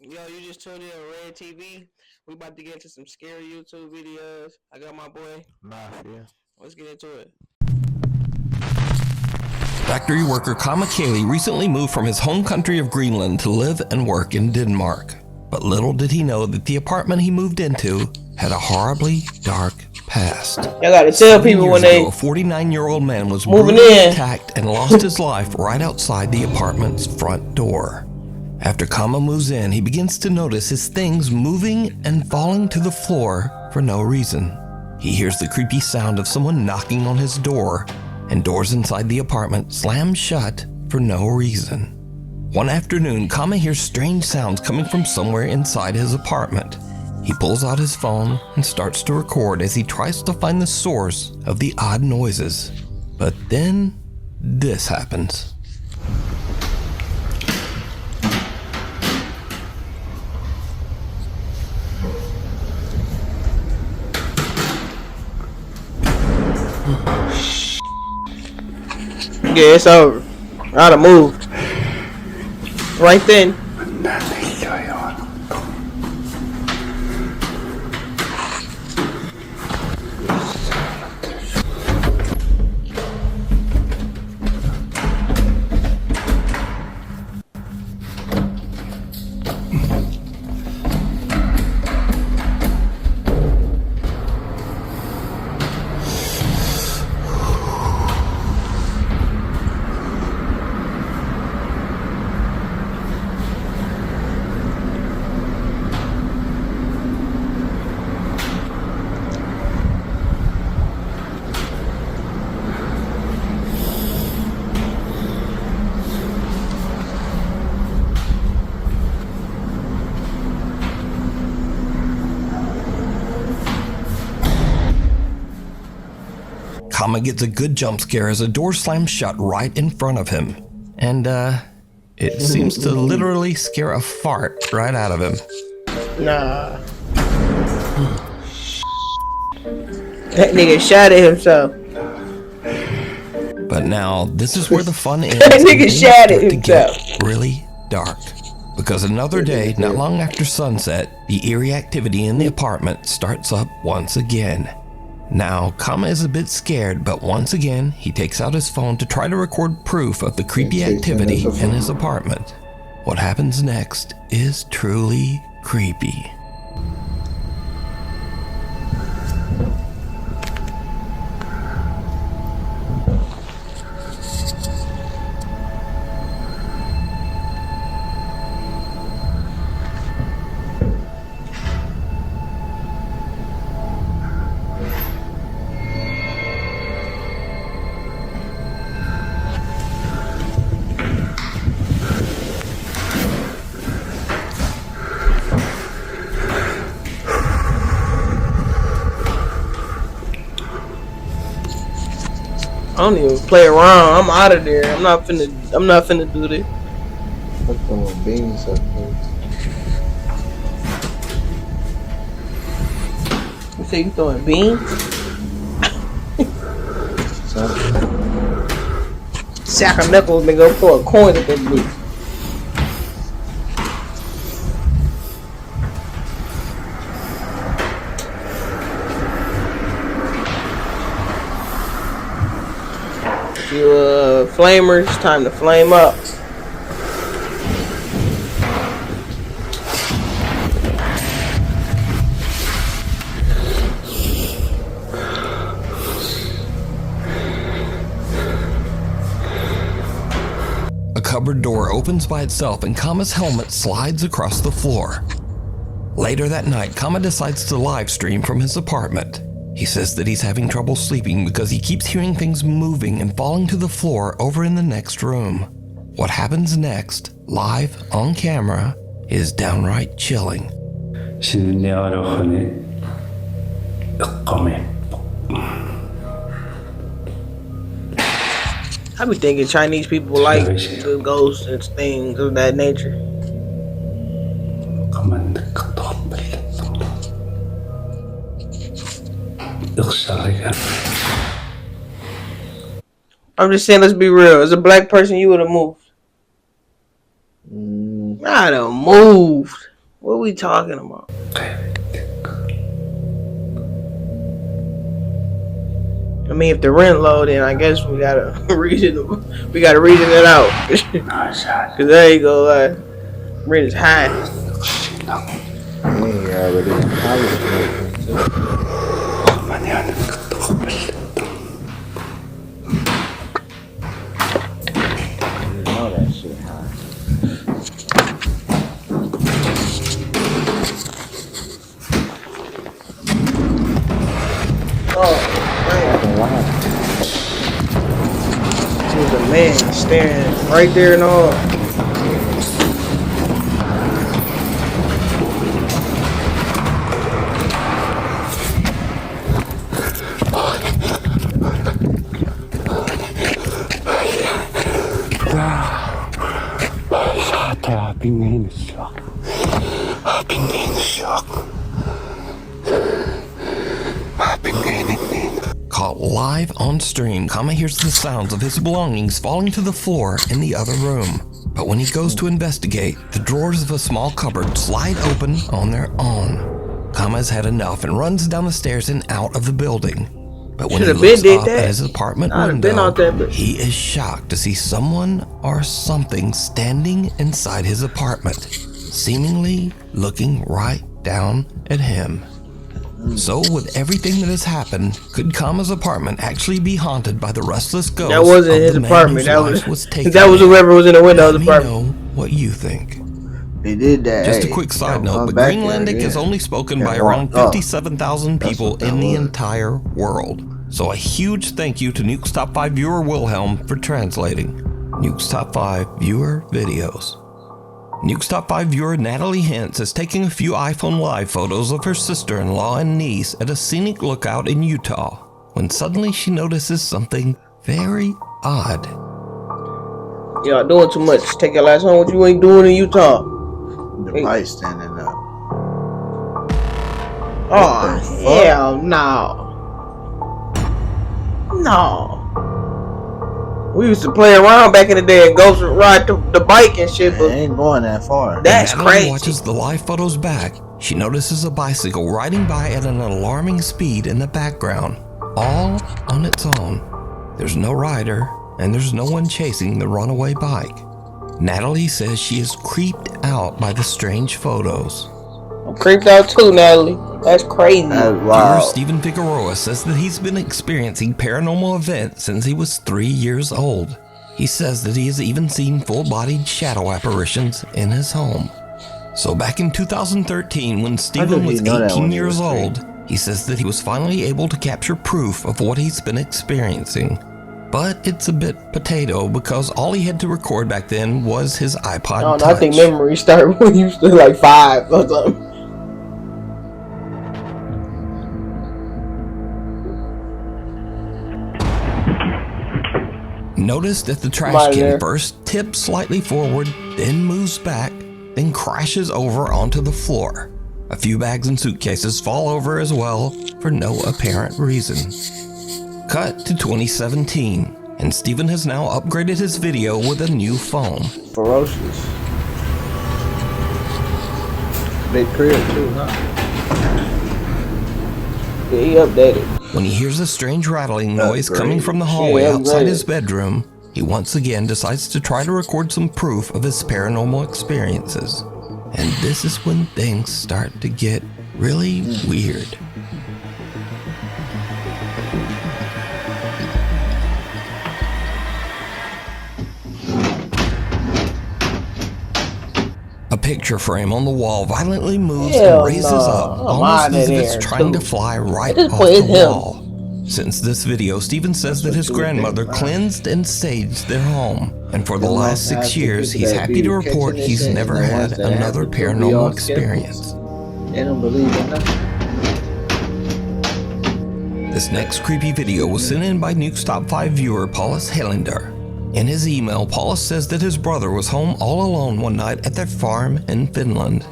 Yo, you just tuned in on Red TV. We about to get into some scary YouTube videos. I got my boy Mafia. Let's get into it. Factory worker Kama Kaylee recently moved from his home country of Greenland to live and work in Denmark. But little did he know that the apartment he moved into had a horribly dark past. I gotta tell people when they a 49-year-old man was moving brutally in, attacked and lost his life right outside the apartment's front door. After Kama moves in, he begins to notice his things moving and falling to the floor for no reason. He hears the creepy sound of someone knocking on his door, and doors inside the apartment slam shut for no reason. One afternoon, Kama hears strange sounds coming from somewhere inside his apartment. He pulls out his phone and starts to record as he tries to find the source of the odd noises. But then, this happens. yeah, it's over. I'd have moved right then. Kama gets a good jump scare as a door slams shut right in front of him. And, it seems to literally scare a fart right out of him. Nah. That nigga shot at himself. But now, this is where the fun ends. That and nigga things shot start at to get himself. really dark. Because another day, not long after sunset, the eerie activity in the apartment starts up once again. Now, Kama is a bit scared, but once again, he takes out his phone to try to record proof of the creepy activity in his apartment. What happens next is truly creepy. I don't even play around. I'm out of there. I'm not finna do this. I'm throwing beans up there. You say you throwing beans? Sack of nickels, nigga. Throw a coin at that bitch. You flamers, time to flame up. A cupboard door opens by itself and Kama's helmet slides across the floor. Later that night, Kama decides to live stream from his apartment. He says that he's having trouble sleeping because he keeps hearing things moving and falling to the floor over in the next room. What happens next, live on camera, is downright chilling. I be thinking Chinese people like the ghosts and things of that nature. I'm just saying, let's be real. As a black person, you would have moved. I'd have moved. What we talking about? I mean, if the rent low, then I guess we gotta reason it out. Cause there you go, rent is high. Yeah, already in college. You know that shit high. She was a man staring right there and all. Caught live on stream, Kama hears the sounds of his belongings falling to the floor in the other room. But when he goes to investigate, the drawers of a small cupboard slide open on their own. Kama has had enough and runs down the stairs and out of the building. But when he looks up at his apartment window, he is shocked to see someone or something standing inside his apartment, seemingly looking right down at him. So with everything that has happened, could Kama's apartment actually be haunted by the restless ghost? That wasn't his apartment. That was whoever was in the window's apartment. Let me know what you think. They did that. Just a quick side note, but Greenlandic is only spoken by around 57,000 people in the entire world. So a huge thank you to Nuke's Top 5 viewer Wilhelm for translating Nuke's Top 5 viewer videos. Nuke's Top 5 viewer Natalie Hintz is taking a few iPhone Live photos of her sister-in-law and niece at a scenic lookout in Utah, when suddenly she notices something very odd. Y'all doing too much. Take your last home. What you ain't doing in Utah? The light standing up. Oh, hell no. No. We used to play around back in the day and go ride the bike and shit, but it ain't going that far. That's crazy. Watches the live photos back. She notices a bicycle riding by at an alarming speed in the background, all on its own. There's no rider, and there's no one chasing the runaway bike. Natalie says she is creeped out by the strange photos. I'm creeped out too, Natalie. That's crazy. Wow. Viewer Stephen Figueroa says that he's been experiencing paranormal events since he was 3 years old. He says that he has even seen full-bodied shadow apparitions in his home. So back in 2013, when Stephen was 18 years old, he says that he was finally able to capture proof of what he's been experiencing. But it's a bit potato because all he had to record back then was his iPod Touch. I think memories started when you was like 5 or something. Notice that the trash can first tips slightly forward, then moves back, then crashes over onto the floor. A few bags and suitcases fall over as well for no apparent reason. Cut to 2017, and Stephen has now upgraded his video with a new phone. Ferocious. Big crib too, huh? Yeah, he updated. When he hears a strange rattling noise coming from the hallway outside his bedroom, he once again decides to try to record some proof of his paranormal experiences. And this is when things start to get really weird. A picture frame on the wall violently moves and raises up, almost as if it's trying to fly right off the wall. Since this video, Stephen says that his grandmother cleansed and saged their home, and for the last 6 years, he's happy to report he's never had another paranormal experience. They don't believe in nothing. This next creepy video was sent in by Nuke's Top 5 viewer Paulus Helander. In his email, Paulus says that his brother was home all alone one night at their farm in Finland.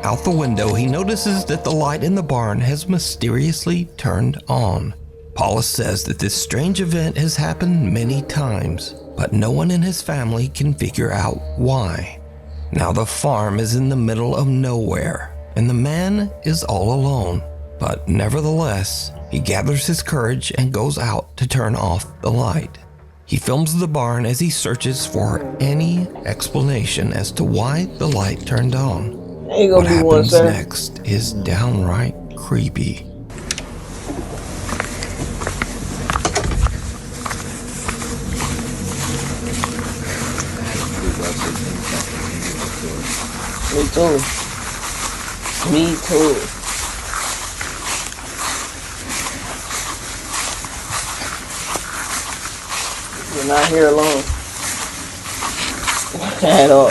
Out the window, he notices that the light in the barn has mysteriously turned on. Paulus says that this strange event has happened many times, but no one in his family can figure out why. Now the farm is in the middle of nowhere, and the man is all alone. But nevertheless, he gathers his courage and goes out to turn off the light. He films the barn as he searches for any explanation as to why the light turned on. Ain't What gonna be one, happens sir. next is downright creepy. Me too. Me too. You're not here alone. At all.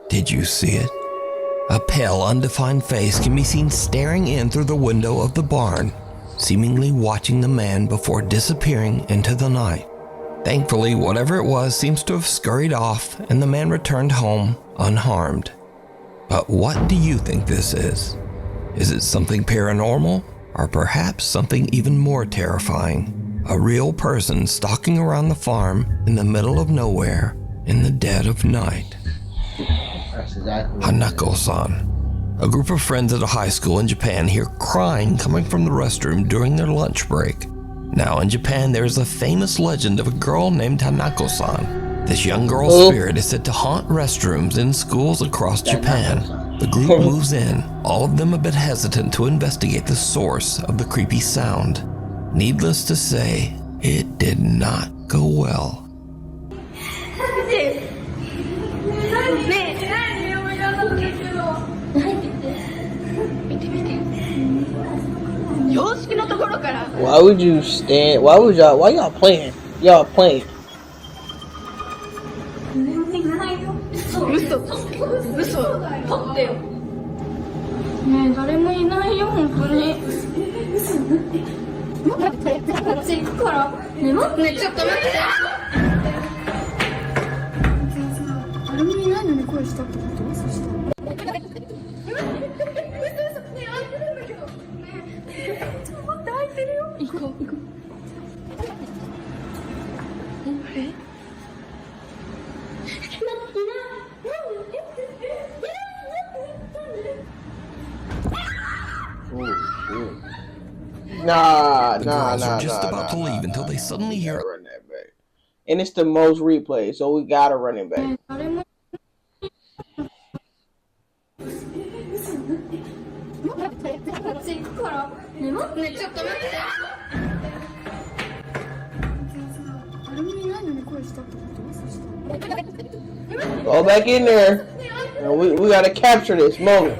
Did you see it? A pale, undefined face can be seen staring in through the window of the barn, seemingly watching the man before disappearing into the night. Thankfully, whatever it was seems to have scurried off, and the man returned home unharmed. But what do you think this is? Is it something paranormal, or perhaps something even more terrifying? A real person stalking around the farm in the middle of nowhere in the dead of night. That's exactly what Hanako-san. A group of friends at a high school in Japan hear crying coming from the restroom during their lunch break. Now in Japan there is a famous legend of a girl named Hanako-san. This young girl's spirit is said to haunt restrooms in schools across Japan. The group moves in, all of them a bit hesitant to investigate the source of the creepy sound. Needless to say, it did not go well. Why would you stand? Why y'all playing? Y'all playing. ねえ、誰もいないよ、本当に。私行くから。ね、待って、ちょっと待って。誰もいないのに声したってこと？そしたら。ね、開いてるんだけど。ね、ちょっと待って、開いてるよ。行こう、行こう。あれ？ Nah. Girls are just about to leave until they suddenly hear. Run that back. And it's the most replay, so we gotta run it back. Go back in there. And we gotta capture this moment.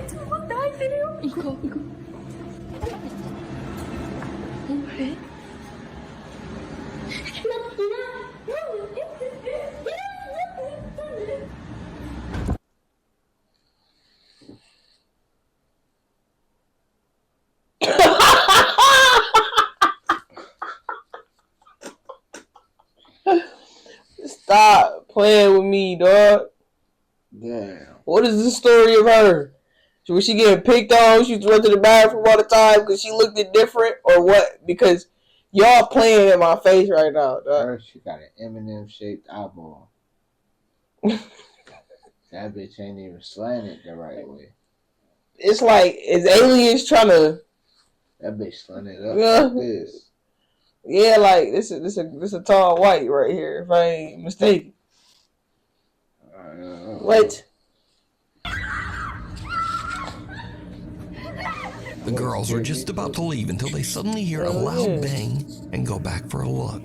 Stop playing with me, dog. Damn. What is the story of her? Was she getting picked on? She went to the bathroom all the time because she looked different, or what? Because y'all playing in my face right now, dog. First, she got an M&M-shaped eyeball. That bitch ain't even slanted the right way. It's like, is aliens trying to... That bitch slanted up like this. Yeah, like, this a tall white right here, if I ain't mistaken. What? The girls are just about to leave until they suddenly hear a loud bang and go back for a look.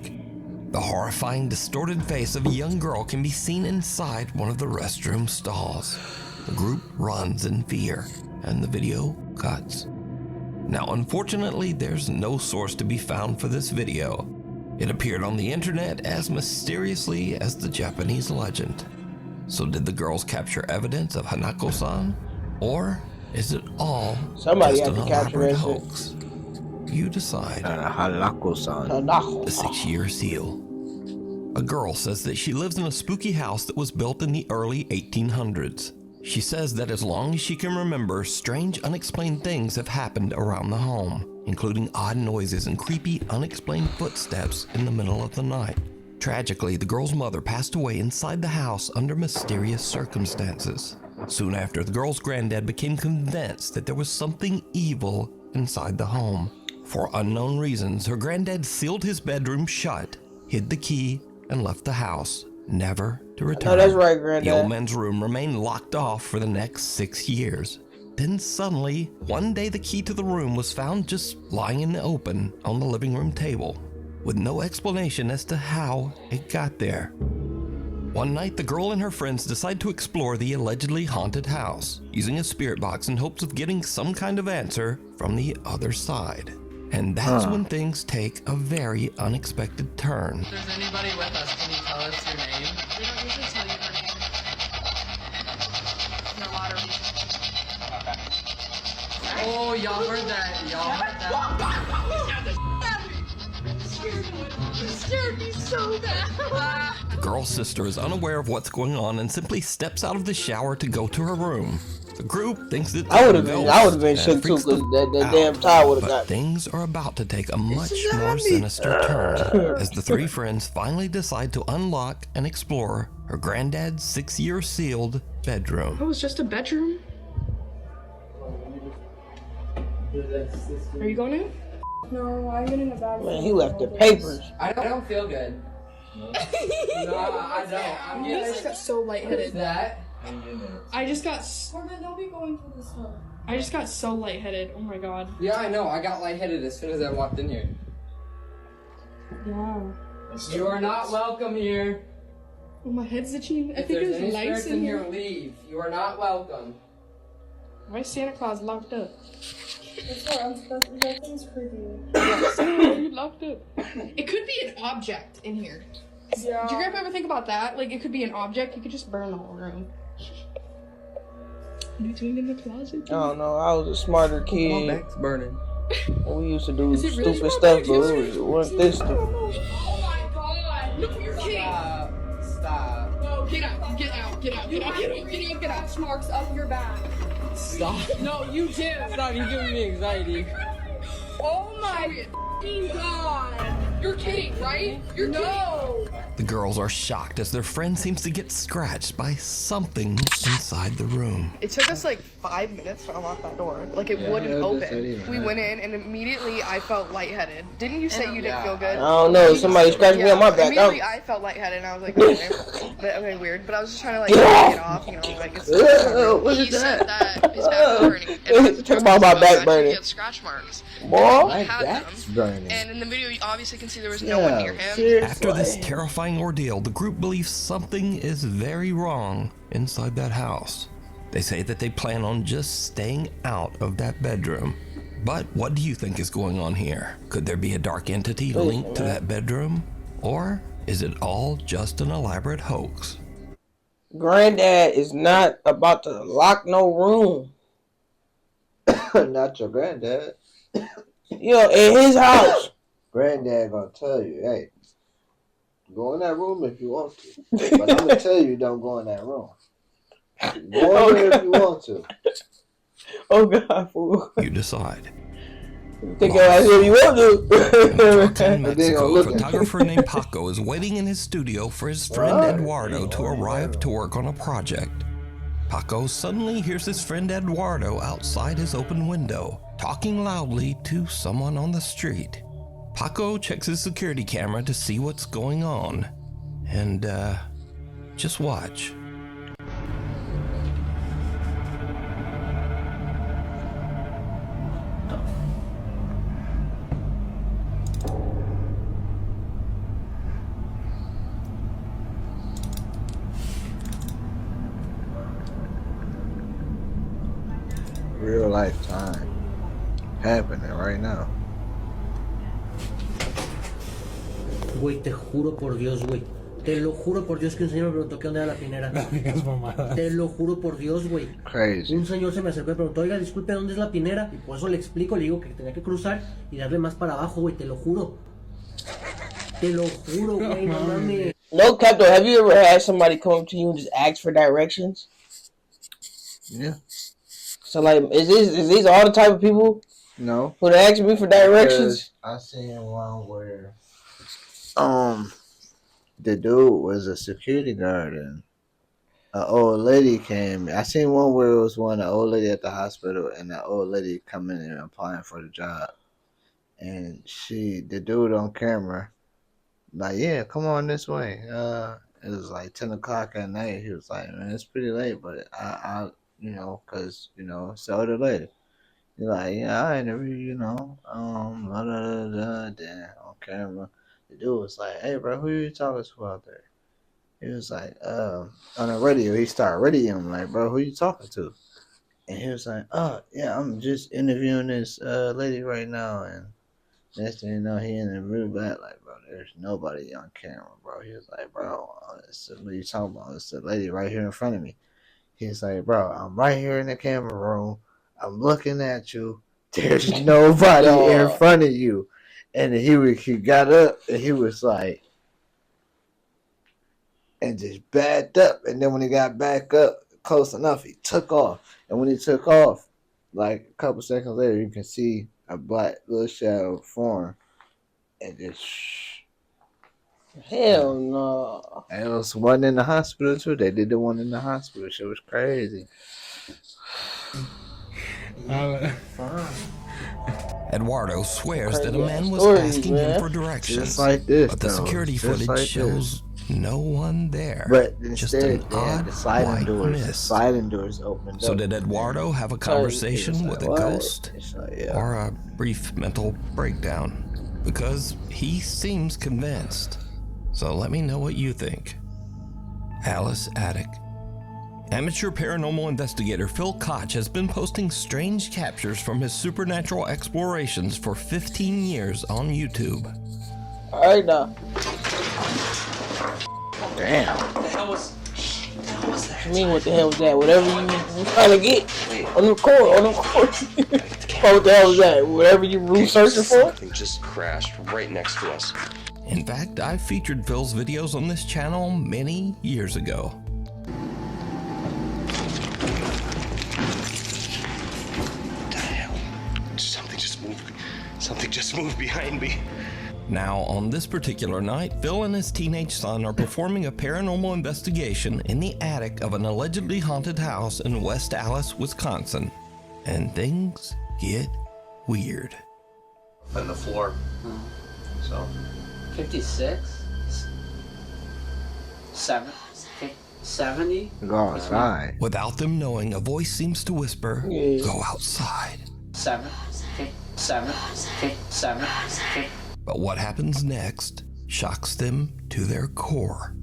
The horrifying, distorted face of a young girl can be seen inside one of the restroom stalls. The group runs in fear, and the video cuts. Now, unfortunately, there's no source to be found for this video, It appeared on the internet as mysteriously as the Japanese legend. So did the girls capture evidence of Hanako-san? Or is it all Somebody just had an to capture elaborate that shit. hoax? You decide. Hanako-san. The 6-year seal. A girl says that she lives in a spooky house that was built in the early 1800s. She says that as long as she can remember, strange unexplained things have happened around the home, including odd noises and creepy unexplained footsteps in the middle of the night. Tragically, the girl's mother passed away inside the house under mysterious circumstances. Soon after, the girl's granddad became convinced that there was something evil inside the home. For unknown reasons, her granddad sealed his bedroom shut, hid the key, and left the house, never to return. Oh, that's right, Granddad. The old man's room remained locked off for the next 6 years. Then suddenly, one day the key to the room was found just lying in the open on the living room table, with no explanation as to how it got there. One night, the girl and her friends decide to explore the allegedly haunted house, using a spirit box in hopes of getting some kind of answer from the other side. And that's when things take a very unexpected turn. If there's anybody with us, can you tell us your name? We don't usually tell you her name. No water. Oh, y'all heard that. Y'all heard that. You scared me so bad. The girl's sister is unaware of what's going on and simply steps out of the shower to go to her room. The group thinks that I would have been shook too, because that damn towel would have But got. things are about to take a much more sinister turn as the three friends finally decide to unlock and explore her granddad's 6-year sealed bedroom. Oh, it's just a bedroom? Are you going in? No, I'm getting a bag. Man, he left the papers. I don't feel good. No, I don't. I just got so lightheaded. That? I just got Corbin, don't be going for this stuff. I just got so lightheaded. Oh my god. Yeah, I know. I got lightheaded as soon as I walked in here. Yeah. You are not welcome here. Oh, my head's itching. I If think there's there's any lights spirits in here. leave. You are not welcome. Why is Santa Claus locked up? That thing's creepy. Why are you locked up? It could be an object in here. Yeah. Did your grandpa ever think about that? Like, it could be an object. You could just burn the whole room. What are you doing in the closet? I don't know. I was a smarter My kid. back's burning. We used to do Is it really stupid smart? stuff, but it wasn't this stupid. Oh my god! No, you're kidding! Stop. No, get out! Get out! Get out! Get out! Get out! Get out! Get out! Marks up your back. Stop. No, you do! Stop. You're giving me anxiety. Oh my god! You're kidding, right? You're kidding! The girls are shocked as their friend seems to get scratched by something inside the room. It took us like 5 minutes to unlock that door. Like it wouldn't open. We went in and immediately I felt lightheaded. Didn't you say you didn't feel good? I don't know. Somebody scratched me on my back. Immediately I felt lightheaded and I was like, okay, weird. But I was just trying to like get it off, you know, like it's What is he said that? that his back was burning. And Talk about my back burning. He had scratch marks. Boy, He had them. burning. And in the video you obviously can see there was no one near him. seriously. After this terrifying ordeal, the group believes something is very wrong inside that house. They say that they plan on just staying out of that bedroom. But what do you think is going on here? Could there be a dark entity linked to that bedroom? Or is it all just an elaborate hoax? Granddad is not about to lock no room. Not your granddad. You know, in his house. Granddad gonna tell you, hey, go in that room if you want to. But I'm gonna tell you, don't go in that room. Go in there if you want to. Oh God, fool. You decide. Think about it if you want to. In Mexico, a photographer named Paco is waiting in his studio for his friend Eduardo to arrive to work on a project. Paco suddenly hears his friend Eduardo outside his open window, talking loudly to someone on the street. Paco checks his security camera to see what's going on. And, just watch. Real life time happening right now. güey, te juro por Dios, güey. Te lo juro por Dios que un señor me preguntó qué onda era la pinera. No digas mamadas. Te lo juro por Dios, güey. Crazy. Un señor se me acercó y me preguntó, oiga, disculpe, ¿dónde es la pinera? Y por eso le explico, le digo que tenía que cruzar y darle más para abajo, güey, te lo juro. Te lo juro, güey, no mames. No, Captain, have you ever had somebody come up to you and just ask for directions? Yeah. So, like, is these all the type of people No. who ask me for directions? I seen one where the dude was a security guard and an old lady came. I seen one where it was an old lady at the hospital and the old lady coming in and applying for the job. And the dude on camera, like, yeah, come on this way. It was like 10 o'clock at night. He was like, man, it's pretty late, but I you know, cause, you know, it's the older lady. You're like, yeah, I interview, you know, then on camera. The dude was like, hey, bro, who are you talking to out there? He was like, on the radio, he started radioing, like, bro, who you talking to? And he was like, oh, yeah, I'm just interviewing this lady right now. And next thing you know, he in the real back, like, bro, there's nobody on camera, bro. He was like, bro, what are you talking about? It's the lady right here in front of me. He's like, bro, I'm right here in the camera room. I'm looking at you. There's nobody in front of you. And he got up and he was like, and just backed up. And then when he got back up close enough, he took off. And when he took off, like a couple seconds later, you can see a black little shadow form. And just Hell no. And it was one in the hospital too. They did the one in the hospital. Shit was crazy. Eduardo swears that a Crazy man was stories, asking man. him for directions, Just like this, but the though. security Just footage like shows no one there. But just instead, an they had odd the sliding white doors. The mist. sliding doors opened So up. did Eduardo have a It's conversation like, with a what? ghost? It's like, yeah. Or a brief mental breakdown? Because he seems convinced. So let me know what you think. Alice Attic. Amateur paranormal investigator Phil Koch has been posting strange captures from his supernatural explorations for 15 years on YouTube. Alright now. Damn. What the hell was that? What you mean, what the hell was that? Whatever you trying to get on the record, what the hell was that? Whatever you researching for? Something just crashed right next to us. In fact, I featured Phil's videos on this channel many years ago. What the hell? Something just moved behind me. Now, on this particular night, Phil and his teenage son are performing a paranormal investigation in the attic of an allegedly haunted house in West Allis, Wisconsin. And things get weird. On the floor. So 56? 70? Go outside. Without them knowing, a voice seems to whisper, "Go outside." 7. But what happens next shocks them to their core.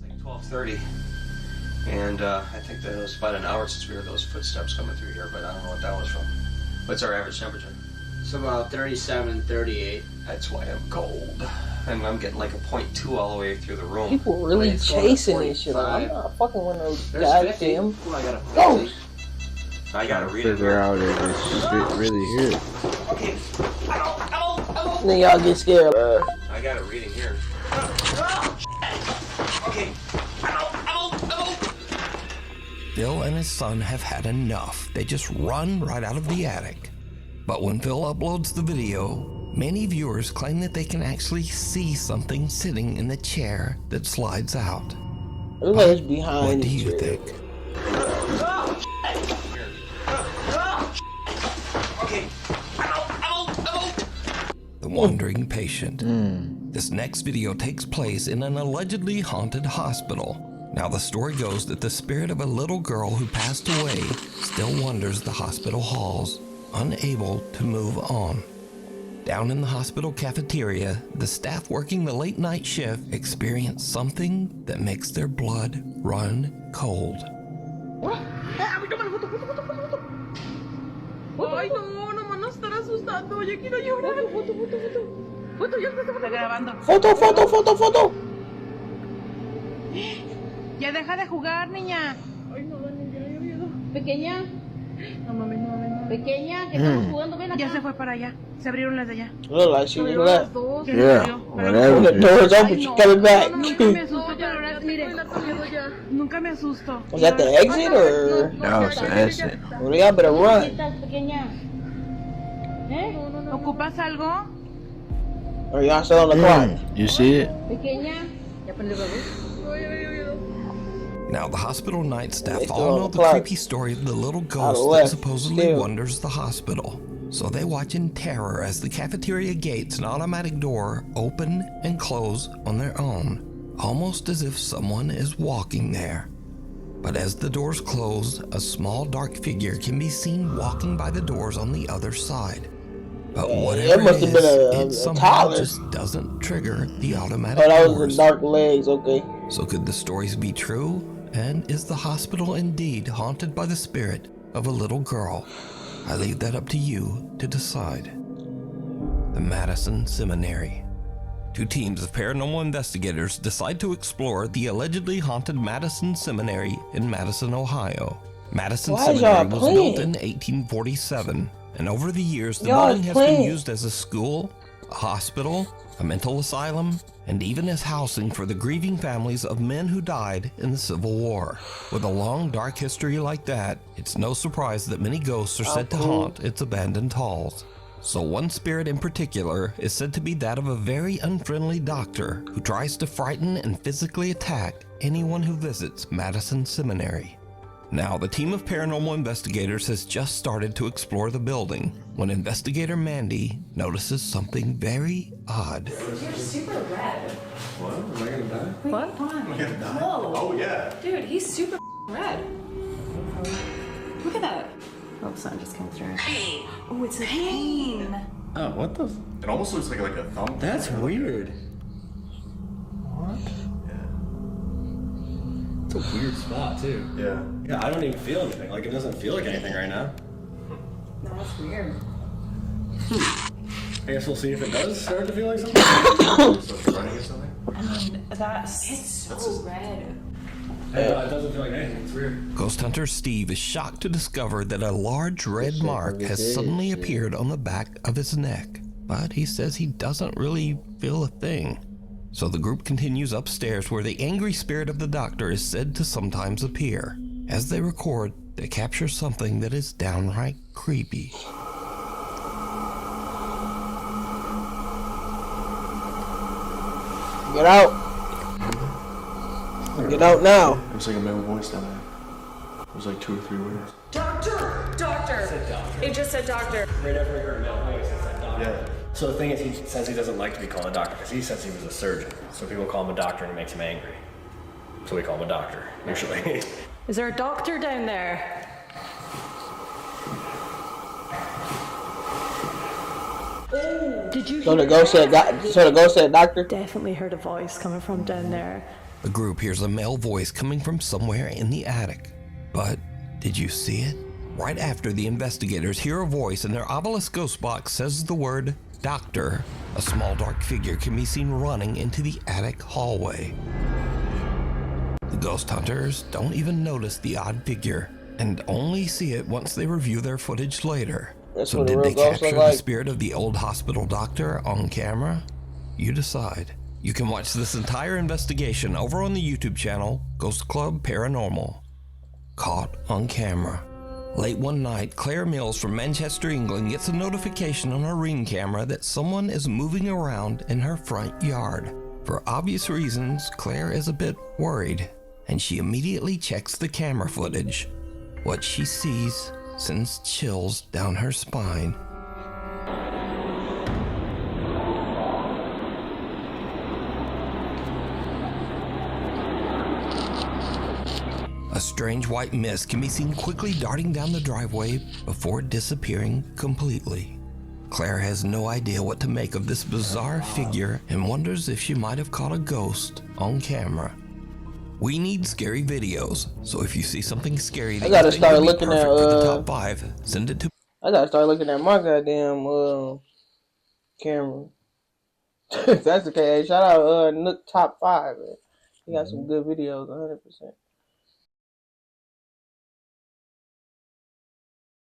it's like 12:30, and I think that it was about an hour since we heard those footsteps coming through here, but I don't know what that was from. What's our average temperature? It's about 37, 38. That's why I'm cold, and I'm getting like a 0.2 all the way through the room. People really Wait, it's going to chasing this shit. I'm 45. not fucking one of those There's 50. goddamn Oh, I got a 50. ghosts. I gotta read it. Figure out if this shit really here. Okay. Then y'all get scared. I got a reading here. Okay. Phil and his son have had enough. They just run right out of the attic. But when Phil uploads the video, many viewers claim that they can actually see something sitting in the chair that slides out. It looks like it's behind What do the you chair. think? Okay. The Wandering Patient. This next video takes place in an allegedly haunted hospital. Now the story goes that the spirit of a little girl who passed away still wanders the hospital halls, unable to move on. Down in the hospital cafeteria, the staff working the late night shift experience something that makes their blood run cold. Ay, no, nomás nos están asustando. Yo quiero llorar. Está grabando. Foto, foto, foto, foto. Ya deja de jugar, niña. Ay, no, Dani, ya miedo. Pequeña. No mames, no mames, no mames. Pequeña, que estamos jugando, ven acá. Ya se fue para allá. Se abrieron las de allá. Look like she just left. Ya se Yeah, abrió. whatever. When the door's open, she coming back. Nunca me asusto, pero ahora mire. Nunca me asusto. Was that the exit or? No, it's the exit. Well, y'all better run. Pequeña. ¿Eh? ¿Ocupas algo? Or y'all still on the clock? You see it? Pequeña. Ya prendió la luz. Now, the hospital night staff They still all on know the the clock. creepy story of the little ghost that left, supposedly still. wanders the hospital. So they watch in terror as the cafeteria gates and automatic door open and close on their own, almost as if someone is walking there. But as the doors close, a small dark figure can be seen walking by the doors on the other side. But whatever must it have been is, a it somehow toddler. just doesn't trigger the automatic Oh, that was doors. the dark legs. Okay. So could the stories be true? And is the hospital indeed haunted by the spirit of a little girl? I leave that up to you to decide. The Madison Seminary. Two teams of paranormal investigators decide to explore the allegedly haunted Madison Seminary in Madison, Ohio. Madison Why is Seminary y'all was playing? built in 1847, and over the years the Y'all building has playing. been used as a school, a hospital, a mental asylum, and even as housing for the grieving families of men who died in the Civil War. With a long, dark history like that, it's no surprise that many ghosts are said to haunt its abandoned halls. So one spirit in particular is said to be that of a very unfriendly doctor who tries to frighten and physically attack anyone who visits Madison Seminary. Now, the team of paranormal investigators has just started to explore the building when investigator Mandy notices something very odd. You're super red. What? Am I gonna die? Wait, what? Hold on. Am I gonna die? Whoa. Oh, yeah. Dude, he's super red. Look at that. Oh, sun just came through. Hey. Oh, it's a pain. Oh, what the? It almost looks like a thumb. That's weird. What? It's a weird spot, too. Yeah. Yeah, I don't even feel anything. Like, it doesn't feel like anything right now. No, that's weird. I guess we'll see if it does start to feel like something. So it's running or something? I mean, it's so red. Hey, it doesn't feel like anything. It's weird. Ghost hunter Steve is shocked to discover that a large red mark has suddenly appeared on the back of his neck, but he says he doesn't really feel a thing. So the group continues upstairs where the angry spirit of the doctor is said to sometimes appear. As they record, they capture something that is downright creepy. Get out. Get out now. It was like a male voice down there. It was like 2 or 3 words. Doctor! Doctor! It said doctor. It just said doctor. Right after we heard a male voice, it said doctor. Yeah. So the thing is, he says he doesn't like to be called a doctor because he says he was a surgeon. So people call him a doctor and it makes him angry. So we call him a doctor, usually. Is there a doctor down there? Oh, did you So the hear ghost said, that? so the ghost said, doctor. Definitely heard a voice coming from down there. The group hears a male voice coming from somewhere in the attic. But did you see it? Right after the investigators hear a voice and their obelisk ghost box says the word doctor, a small dark figure can be seen running into the attic hallway. The ghost hunters don't even notice the odd figure and only see it once they review their footage later. That's So what a did real they ghost capture look the like. spirit of the old hospital doctor on camera? You decide. You can watch this entire investigation over on the YouTube channel, Ghost Club Paranormal. Caught on camera. Late one night, Claire Mills from Manchester, England gets a notification on her Ring camera that someone is moving around in her front yard. For obvious reasons, Claire is a bit worried, and she immediately checks the camera footage. What she sees sends chills down her spine. A strange white mist can be seen quickly darting down the driveway before disappearing completely. Claire has no idea what to make of this bizarre figure and wonders if she might have caught a ghost on camera. We need scary videos, so if you see something scary that I gotta you think start would be looking perfect at, for the top 5, send it to I gotta start looking at my goddamn camera. That's the case. Shout out Nook Top 5. Man. He got some good videos, 100%.